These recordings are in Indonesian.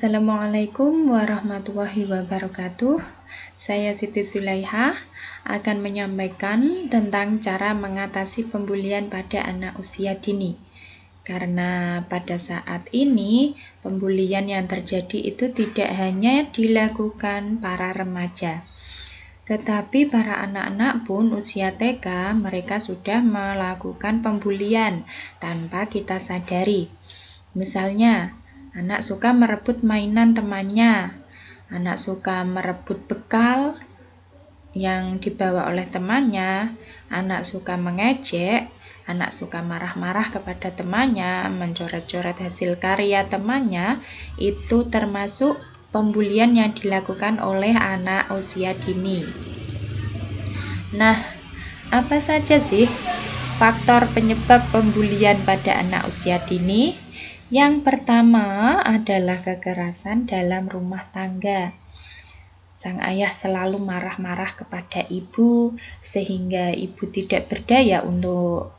Assalamualaikum warahmatullahi wabarakatuh. Saya Siti Zulaiha akan menyampaikan tentang cara mengatasi pembulian pada anak usia dini. Karena pada saat ini pembulian yang terjadi itu tidak hanya dilakukan para remaja, tetapi para anak-anak pun usia TK mereka sudah melakukan pembulian tanpa kita sadari. Misalnya, anak suka merebut mainan temannya, anak suka merebut bekal yang dibawa oleh temannya, anak suka mengejek, anak suka marah-marah kepada temannya, mencoret-coret hasil karya temannya, itu termasuk pembulian yang dilakukan oleh anak usia dini. Nah, apa saja sih faktor penyebab pembulian pada anak usia dini? Yang pertama adalah kekerasan dalam rumah tangga. Sang ayah selalu marah-marah kepada ibu, sehingga ibu tidak berdaya untuk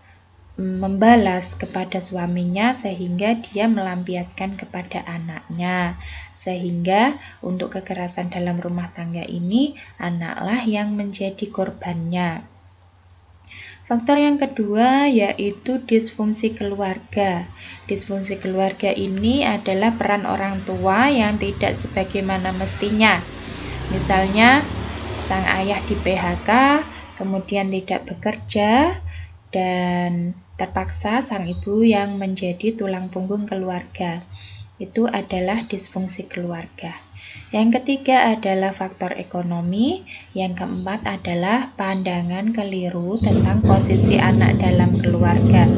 membalas kepada suaminya, sehingga dia melampiaskan kepada anaknya. Sehingga untuk kekerasan dalam rumah tangga ini, anaklah yang menjadi korbannya. Faktor yang kedua yaitu disfungsi keluarga. Disfungsi keluarga ini adalah peran orang tua yang tidak sebagaimana mestinya. Misalnya, sang ayah di PHK, kemudian tidak bekerja, dan terpaksa sang ibu yang menjadi tulang punggung keluarga. Itu adalah disfungsi keluarga. Yang ketiga adalah faktor ekonomi. Yang keempat adalah pandangan keliru tentang posisi anak dalam keluarga.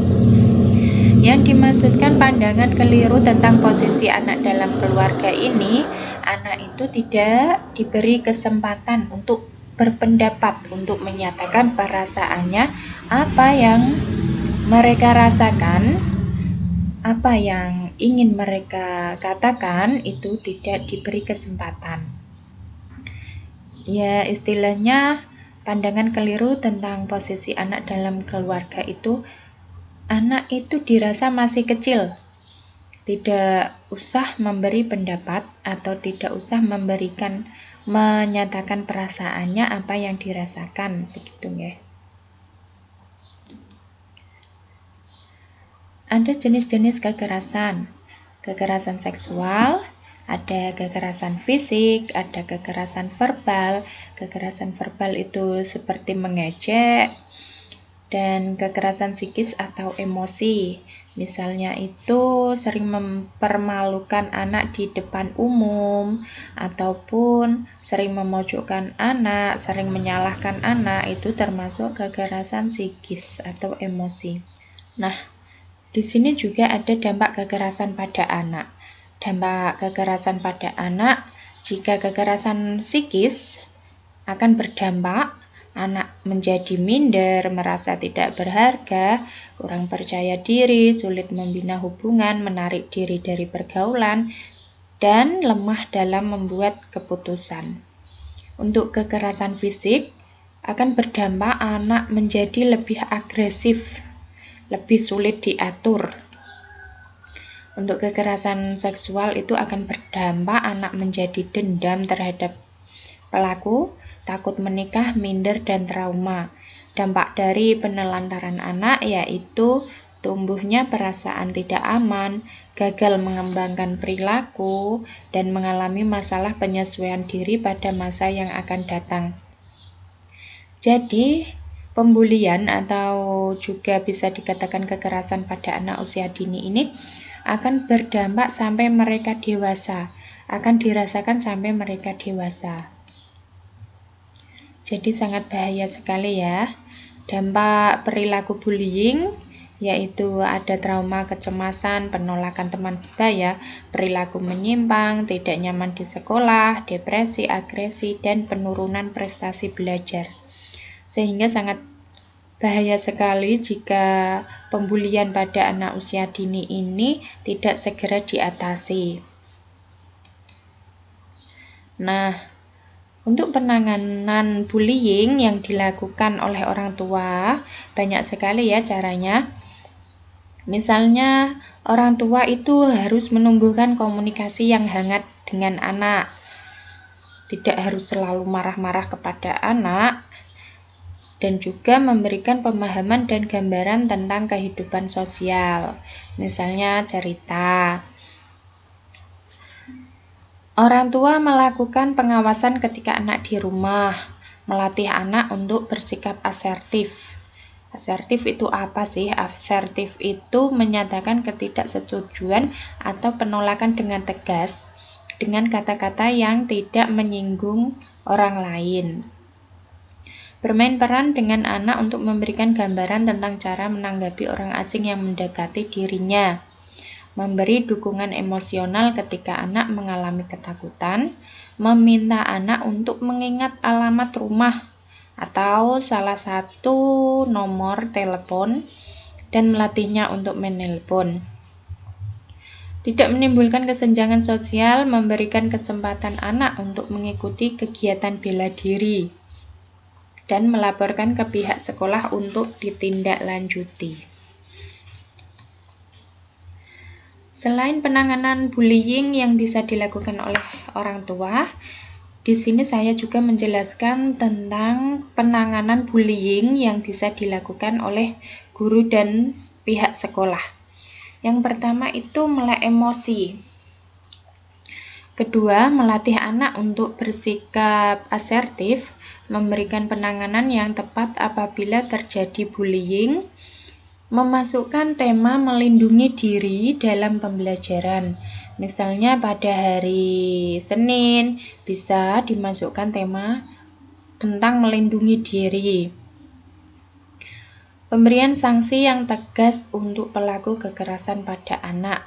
Yang dimaksudkan pandangan keliru tentang posisi anak dalam keluarga ini, anak itu tidak diberi kesempatan untuk berpendapat, untuk menyatakan perasaannya, apa yang mereka rasakan, apa yang ingin mereka katakan, itu tidak diberi kesempatan. Ya, istilahnya pandangan keliru tentang posisi anak dalam keluarga itu, anak itu dirasa masih kecil, tidak usah memberi pendapat atau tidak usah menyatakan perasaannya apa yang dirasakan, begitu ya. Ada jenis-jenis kekerasan. Kekerasan seksual, ada kekerasan fisik, ada kekerasan verbal. Kekerasan verbal itu seperti mengejek, dan kekerasan psikis atau emosi. Misalnya itu sering mempermalukan anak di depan umum, ataupun sering memojokkan anak, sering menyalahkan anak, itu termasuk kekerasan psikis atau emosi. Nah, di sini juga ada dampak kekerasan pada anak. Dampak kekerasan pada anak, jika kekerasan psikis akan berdampak anak menjadi minder, merasa tidak berharga, kurang percaya diri, sulit membina hubungan, menarik diri dari pergaulan, dan lemah dalam membuat keputusan. Untuk kekerasan fisik akan berdampak anak menjadi lebih agresif, lebih sulit diatur. Untuk kekerasan seksual itu akan berdampak anak menjadi dendam terhadap pelaku, takut menikah, minder, dan trauma. Dampak dari penelantaran anak yaitu tumbuhnya perasaan tidak aman, gagal mengembangkan perilaku, dan mengalami masalah penyesuaian diri pada masa yang akan datang. Jadi, pembulian atau juga bisa dikatakan kekerasan pada anak usia dini ini akan berdampak sampai mereka dewasa, akan dirasakan sampai mereka dewasa. Jadi sangat bahaya sekali ya. Dampak perilaku bullying yaitu ada trauma, kecemasan, penolakan teman sebaya, perilaku menyimpang, tidak nyaman di sekolah, depresi, agresi, dan penurunan prestasi belajar. Sehingga sangat bahaya sekali jika pembulian pada anak usia dini ini tidak segera diatasi. Nah, untuk penanganan bullying yang dilakukan oleh orang tua, banyak sekali ya caranya. Misalnya, orang tua itu harus menumbuhkan komunikasi yang hangat dengan anak. Tidak harus selalu marah-marah kepada anak, dan juga memberikan pemahaman dan gambaran tentang kehidupan sosial. Misalnya cerita. Orang tua melakukan pengawasan ketika anak di rumah, melatih anak untuk bersikap asertif. Asertif itu apa sih? Asertif itu menyatakan ketidaksetujuan atau penolakan dengan tegas, dengan kata-kata yang tidak menyinggung orang lain. Bermain peran dengan anak untuk memberikan gambaran tentang cara menanggapi orang asing yang mendekati dirinya. Memberi dukungan emosional ketika anak mengalami ketakutan. Meminta anak untuk mengingat alamat rumah atau salah satu nomor telepon dan melatihnya untuk menelpon. Tidak menimbulkan kesenjangan sosial, memberikan kesempatan anak untuk mengikuti kegiatan bela diri dan melaporkan ke pihak sekolah untuk ditindaklanjuti. Selain penanganan bullying yang bisa dilakukan oleh orang tua, di sini saya juga menjelaskan tentang penanganan bullying yang bisa dilakukan oleh guru dan pihak sekolah. Yang pertama itu melek emosi. Kedua, melatih anak untuk bersikap asertif, memberikan penanganan yang tepat apabila terjadi bullying, memasukkan tema melindungi diri dalam pembelajaran. Misalnya pada hari Senin bisa dimasukkan tema tentang melindungi diri. Pemberian sanksi yang tegas untuk pelaku kekerasan pada anak.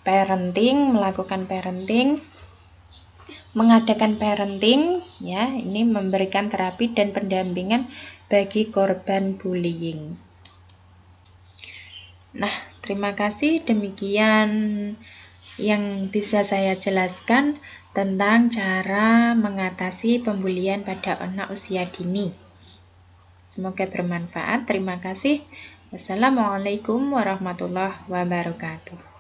Parenting, melakukan parenting, mengadakan parenting, ya, ini memberikan terapi dan pendampingan bagi korban bullying. Nah, terima kasih. Demikian yang bisa saya jelaskan tentang cara mengatasi pembulian pada anak usia dini. Semoga bermanfaat. Terima kasih. Wassalamualaikum warahmatullahi wabarakatuh.